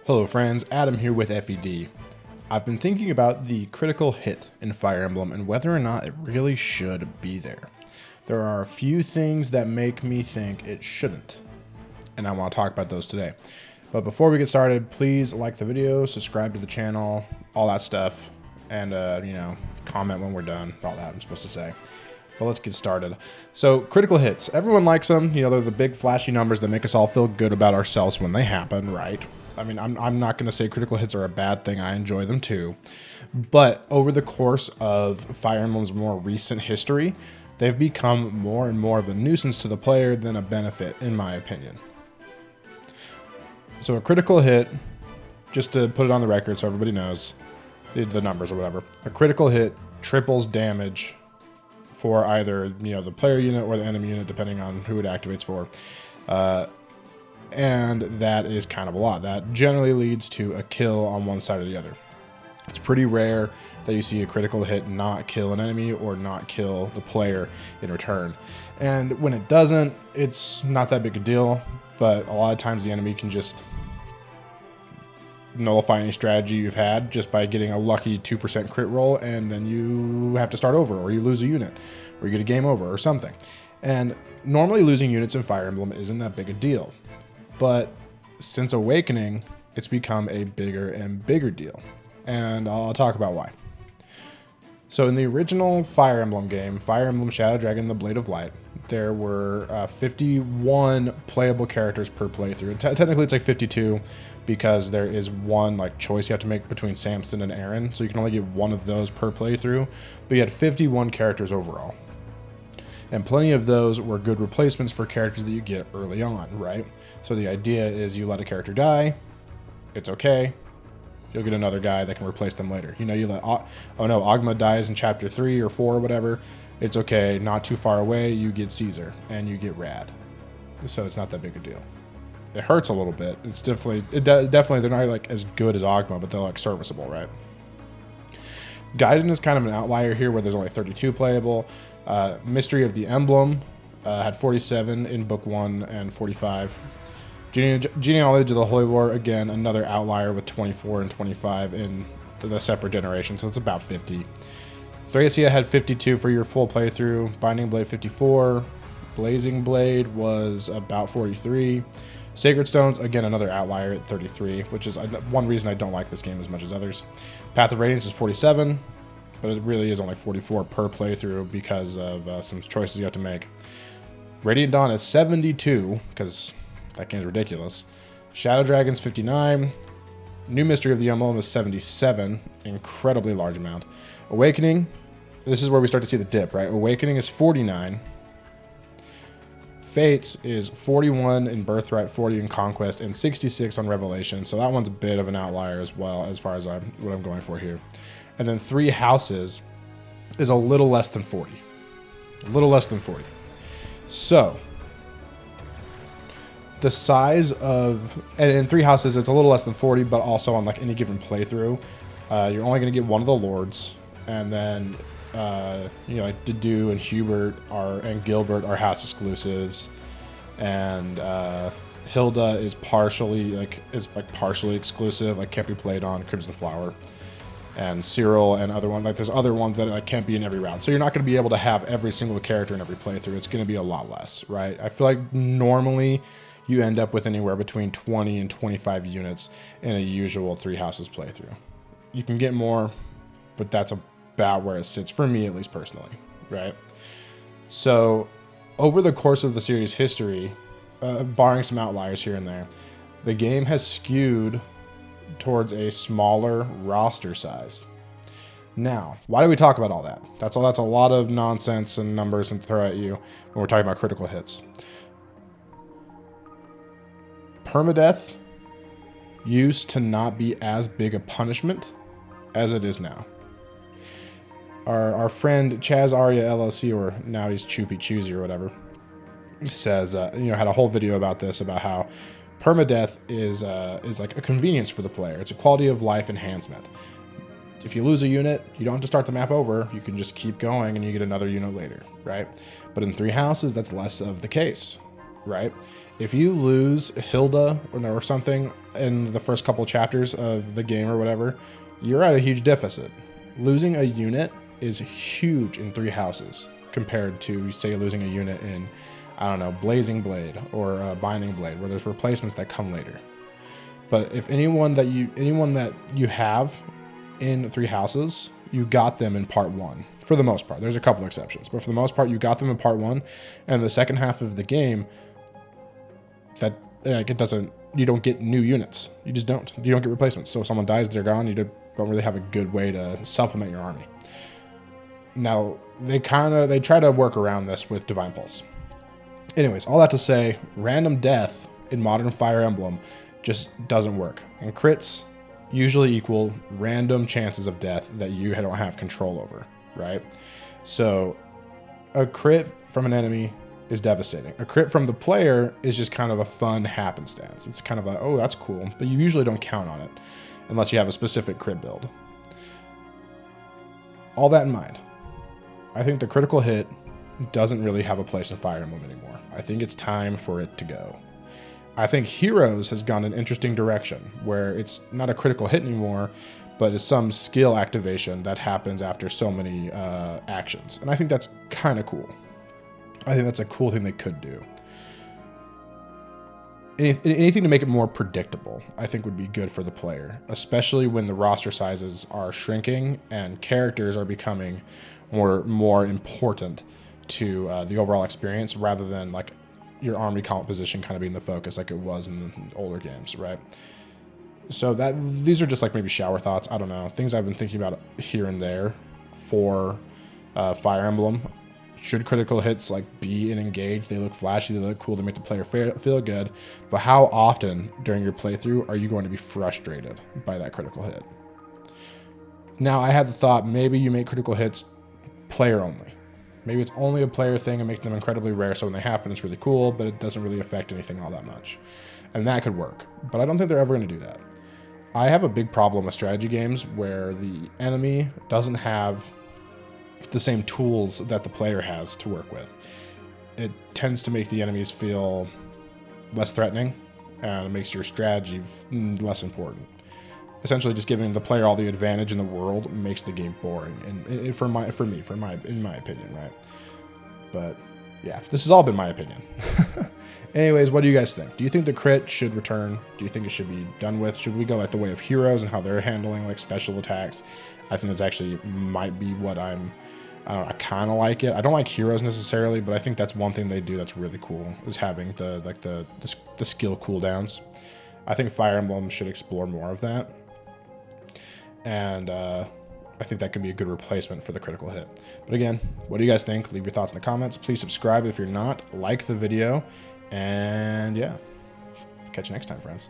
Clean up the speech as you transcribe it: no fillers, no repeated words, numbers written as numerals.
Hello friends, Adam here with FED. I've been thinking about the critical hit in Fire Emblem and whether or not it really should be there. There are a few things that make me think it shouldn't, and I want to talk about those today. But before we get started, please like the video, subscribe to the channel, all that stuff, and comment when we're done, all that I'm supposed to say. But let's get started. So, critical hits. Everyone likes them. You know, they're the big flashy numbers that make us all feel good about ourselves when they happen, right? I mean, I'm not going to say critical hits are a bad thing. I enjoy them too. But over the course of Fire Emblem's more recent history, they've become more and more of a nuisance to the player than a benefit, in my opinion. So a critical hit, just to put it on the record so everybody knows the numbers or whatever, a critical hit triples damage for either the player unit or the enemy unit, depending on who it activates for. And that is kind of a lot. That generally leads to a kill on one side or the other. It's pretty rare that you see a critical hit not kill an enemy or not kill the player in return. And when it doesn't, it's not that big a deal, but a lot of times the enemy can just nullify any strategy you've had just by getting a lucky 2% crit roll, and then you have to start over, or you lose a unit, or you get a game over, or something. And normally losing units in Fire Emblem isn't that big a deal. But since Awakening, it's become a bigger and bigger deal. And I'll talk about why. So in the original Fire Emblem game, Fire Emblem Shadow Dragon, the Blade of Light, there were 51 playable characters per playthrough. Technically it's like 52 because there is one choice you have to make between Samson and Aaron. So you can only get one of those per playthrough. But you had 51 characters overall. And plenty of those were good replacements for characters that you get early on, right? So the idea is you let a character die, it's okay, you'll get another guy that can replace them later. You let, oh no, Ogma dies in chapter 3 or 4 or whatever, it's okay, not too far away, you get Caesar, and you get Rad. So it's not that big a deal. It hurts a little bit, it's definitely, they're not as good as Ogma, but they're serviceable, right? Gaiden is kind of an outlier here where there's only 32 playable. Mystery of the Emblem had 47 in book 1 and 45. Genealogy of the Holy War, again, another outlier with 24 and 25 in the separate generation, so it's about 50. Thracia had 52 for your full playthrough. Binding Blade 54. Blazing Blade was about 43. Sacred Stones, again, another outlier at 33, which is one reason I don't like this game as much as others. Path of Radiance is 47. But it really is only 44 per playthrough because of some choices you have to make. Radiant Dawn is 72, because that game's ridiculous. Shadow Dragon's 59. New Mystery of the Emblem is 77, incredibly large amount. Awakening, this is where we start to see the dip, right? Awakening is 49. Fates is 41 in Birthright, 40 in Conquest, and 66 on Revelation. So that one's a bit of an outlier as well, as far as what I'm going for here. And then 3 Houses is a little less than 40. A little less than 40. So, the size of... And in 3 Houses, it's a little less than 40, but also on any given playthrough, you're only going to get one of the Lords. And then, Dedue and Hubert and Gilbert are house exclusives. And Hilda is partially, partially exclusive. Can't be played on Crimson Flower. And Cyril and other ones, there's other ones that can't be in every route. So you're not going to be able to have every single character in every playthrough. It's going to be a lot less, right? I feel like normally you end up with anywhere between 20 and 25 units in a usual 3 Houses playthrough. You can get more, but that's about where it sits, for me at least personally, right? So over the course of the series history, barring some outliers here and there, the game has skewed towards a smaller roster size. Now, why do we talk about all that? That's a lot of nonsense and numbers to throw at you when we're talking about critical hits. Permadeath used to not be as big a punishment as it is now. Our friend Chaz Arya LLC, or now he's Choopy Choosy or whatever, says, had a whole video about this, about how permadeath is like a convenience for the player. It's a quality of life enhancement. If you lose a unit, you don't have to start the map over. You can just keep going and you get another unit later, right? But in 3 Houses, that's less of the case. right? If you lose Hilda or something in the first couple chapters of the game or whatever, you're at a huge deficit. Losing a unit is huge in 3 houses compared to, say, losing a unit in, I don't know, Blazing Blade or Binding Blade, where there's replacements that come later. But if anyone that you have in 3 houses, you got them in part 1 for the most part. There's a couple exceptions, but for the most part, you got them in part 1, and the second half of the game, that like you don't get new units. You just don't. You don't get replacements. So if someone dies, they're gone. You don't really have a good way to supplement your army. Now they try to work around this with Divine Pulse. Anyways, all that to say, random death in modern Fire Emblem just doesn't work, and crits usually equal random chances of death that you don't have control over, right? So a crit from an enemy is devastating. A crit from the player is just kind of a fun happenstance. It's kind of like, oh, that's cool, but you usually don't count on it unless you have a specific crit build. All that in mind, I think the critical hit doesn't really have a place in Fire Emblem anymore. I think it's time for it to go. I think Heroes has gone an interesting direction where it's not a critical hit anymore, but it's some skill activation that happens after so many actions. And I think that's kind of cool. I think that's a cool thing they could do. Anything to make it more predictable, I think would be good for the player, especially when the roster sizes are shrinking and characters are becoming more important to the overall experience rather than like your army composition kind of being the focus like it was in the older games, right? So these are just like maybe shower thoughts. I don't know. Things I've been thinking about here and there for Fire Emblem. Should critical hits like be and engage? They look flashy, they look cool, they make the player feel good. But how often during your playthrough are you going to be frustrated by that critical hit? Now, I had the thought maybe you make critical hits player only. Maybe it's only a player thing and make them incredibly rare, so when they happen, it's really cool, but it doesn't really affect anything all that much. And that could work, but I don't think they're ever going to do that. I have a big problem with strategy games where the enemy doesn't have the same tools that the player has to work with. It tends to make the enemies feel less threatening, and it makes your strategy less important. Essentially, just giving the player all the advantage in the world makes the game boring, and in my opinion, right? But yeah, this has all been my opinion. Anyways, what do you guys think? Do you think the crit should return? Do you think it should be done with? Should we go like the way of Heroes and how they're handling like special attacks? I think that's actually might be what I don't know, I kind of like it. I don't like Heroes necessarily, but I think that's one thing they do that's really cool is having the skill cooldowns. I think Fire Emblem should explore more of that. And I think that could be a good replacement for the critical hit. But again, what do you guys think? Leave your thoughts in the comments. Please subscribe if you're not. Like the video. And yeah, catch you next time, friends.